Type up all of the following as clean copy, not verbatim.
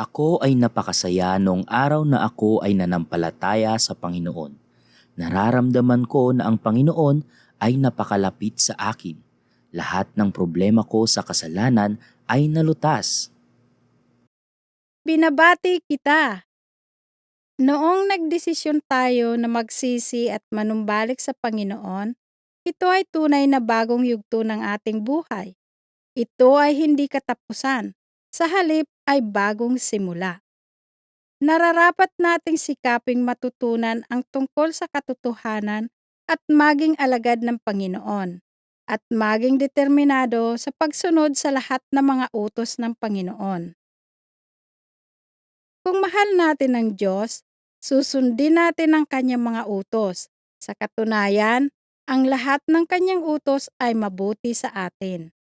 Ako ay napakasaya noong araw na ako ay nanampalataya sa Panginoon. Nararamdaman ko na ang Panginoon ay napakalapit sa akin. Lahat ng problema ko sa kasalanan ay nalutas. Binabati kita! Noong nagdesisyon tayo na magsisi at manumbalik sa Panginoon, ito ay tunay na bagong yugto ng ating buhay. Ito ay hindi katapusan. Sa halip ay bagong simula. Nararapat nating sikaping matutunan ang tungkol sa katotohanan at maging alagad ng Panginoon at maging determinado sa pagsunod sa lahat ng mga utos ng Panginoon. Kung mahal natin ang Diyos, susundin natin ang kanyang mga utos. Sa katunayan, ang lahat ng kanyang utos ay mabuti sa atin.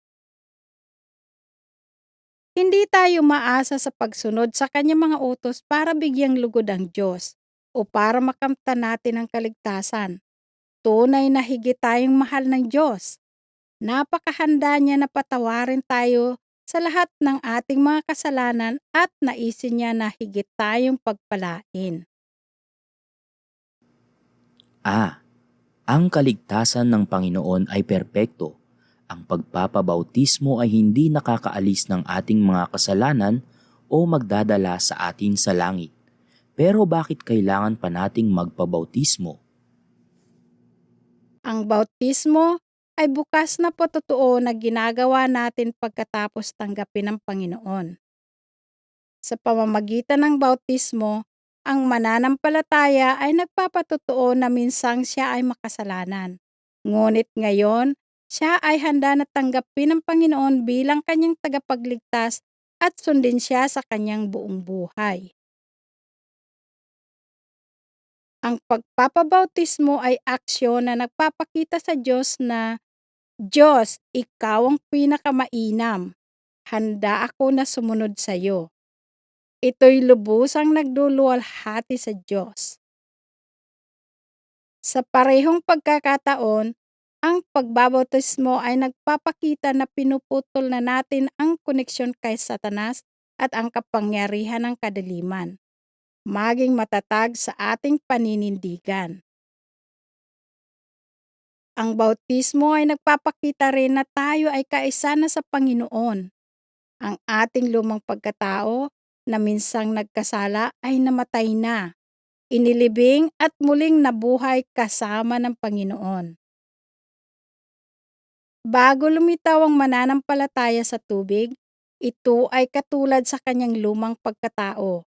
Hindi tayo maasa sa pagsunod sa kanyang mga utos para bigyang lugod ang Diyos o para makamtan natin ang kaligtasan. Tunay na higit tayong mahal ng Diyos. Napakahanda niya na patawarin tayo sa lahat ng ating mga kasalanan at naisin niya na higit tayong pagpalain. Ang kaligtasan ng Panginoon ay perpekto. Ang pagpapabautismo ay hindi nakakaalis ng ating mga kasalanan o magdadala sa atin sa langit. Pero bakit kailangan pa nating magpabautismo? Ang bautismo ay bukas na patotoo na ginagawa natin pagkatapos tanggapin ng Panginoon. Sa pamamagitan ng bautismo, ang mananampalataya ay nagpapatotoo na minsang siya ay makasalanan. Ngunit ngayon, siya ay handa na tanggapin ng Panginoon bilang kanyang tagapagligtas at sundin siya sa kanyang buong buhay. Ang pagpapabautismo ay aksyon na nagpapakita sa Diyos na, Diyos, ikaw ang pinakamainam. Handa ako na sumunod sa iyo. Ito'y lubusang nagduluwalhati sa Diyos. Sa parehong pagkakataon, ang pagbabautismo ay nagpapakita na pinuputol na natin ang koneksyon kay Satanas at ang kapangyarihan ng kadiliman. Maging matatag sa ating paninindigan. Ang bautismo ay nagpapakita rin na tayo ay kaisa na sa Panginoon. Ang ating lumang pagkatao na minsang nagkasala ay namatay na, inilibing at muling nabuhay kasama ng Panginoon. Bago lumitaw ang mananampalataya sa tubig, ito ay katulad sa kanyang lumang pagkatao.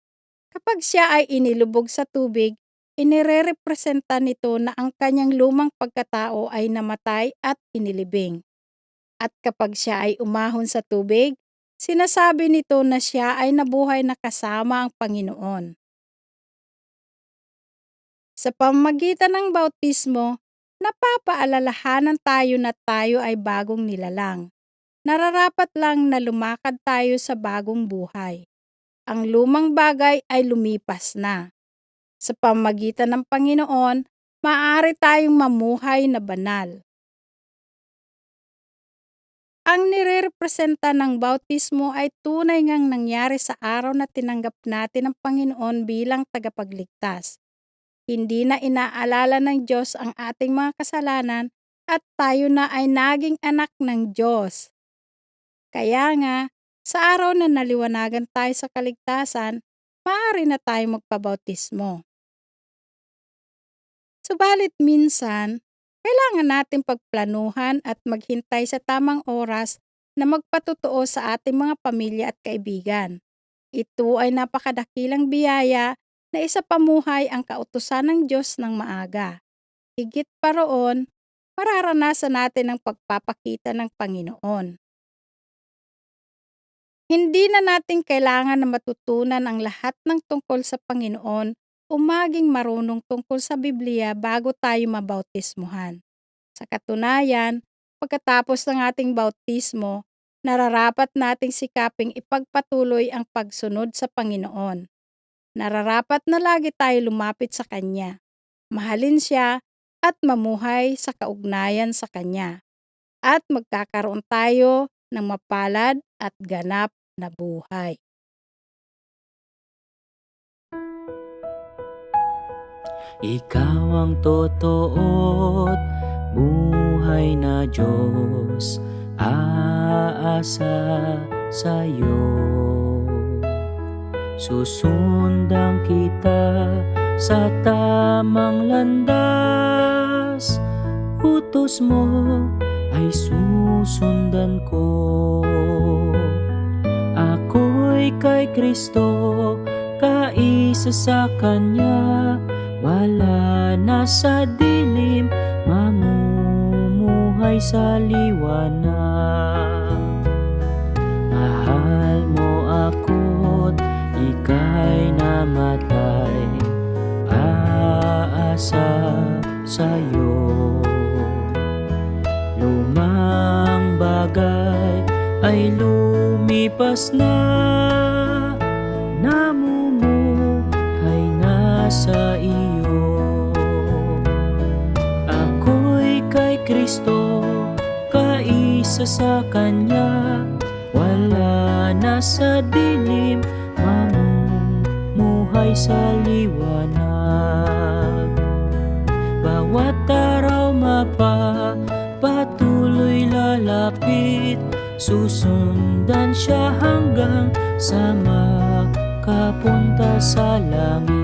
Kapag siya ay inilubog sa tubig, inirerepresenta nito na ang kanyang lumang pagkatao ay namatay at inilibing. At kapag siya ay umahon sa tubig, sinasabi nito na siya ay nabuhay na kasama ang Panginoon. Sa pamamagitan ng bautismo, napapaalalahanan tayo na tayo ay bagong nilalang. Nararapat lang na lumakad tayo sa bagong buhay. Ang lumang bagay ay lumipas na. Sa pamamagitan ng Panginoon, maaari tayong mamuhay na banal. Ang nirerepresenta ng bautismo ay tunay ngang nangyari sa araw na tinanggap natin ang Panginoon bilang tagapagligtas. Hindi na inaalala ng Diyos ang ating mga kasalanan at tayo na ay naging anak ng Diyos. Kaya nga, sa araw na naliwanagan tayo sa kaligtasan, maaari na tayo magpabautismo. Subalit minsan, kailangan natin pagplanuhan at maghintay sa tamang oras na magpatotoo sa ating mga pamilya at kaibigan. Ito ay napakadakilang biyaya na isapamuhay ang kautusan ng Diyos ng maaga. Higit pa roon, mararanasan natin ang pagpapakita ng Panginoon. Hindi na natin kailangan na matutunan ang lahat ng tungkol sa Panginoon o maging marunong tungkol sa Biblia bago tayo mabautismuhan. Sa katunayan, pagkatapos ng ating bautismo, nararapat nating sikaping ipagpatuloy ang pagsunod sa Panginoon. Nararapat na lagi tayo lumapit sa Kanya, mahalin Siya at mamuhay sa kaugnayan sa Kanya. At magkakaroon tayo ng mapalad at ganap na buhay. Ikaw ang totoo't buhay na Diyos, aasa sa'yo. Susundan kita sa tamang landas, utos mo ay susundan ko. Ako'y kay Kristo, kaisa sa Kanya, wala na sa dilim, mamumuhay sa liwanag. Mahal mo ako't ika'y namatay, aasa sa'yo. Lumang bagay ay lumipas na, namumuhay na sa iyo. Ako'y kay Kristo, kaisa sa Kanya, wala na sa dilim, mamumuhay sa liwanag. Bawat araw patuloy lalapit, susundan siya hanggang sa makapunta sa langit.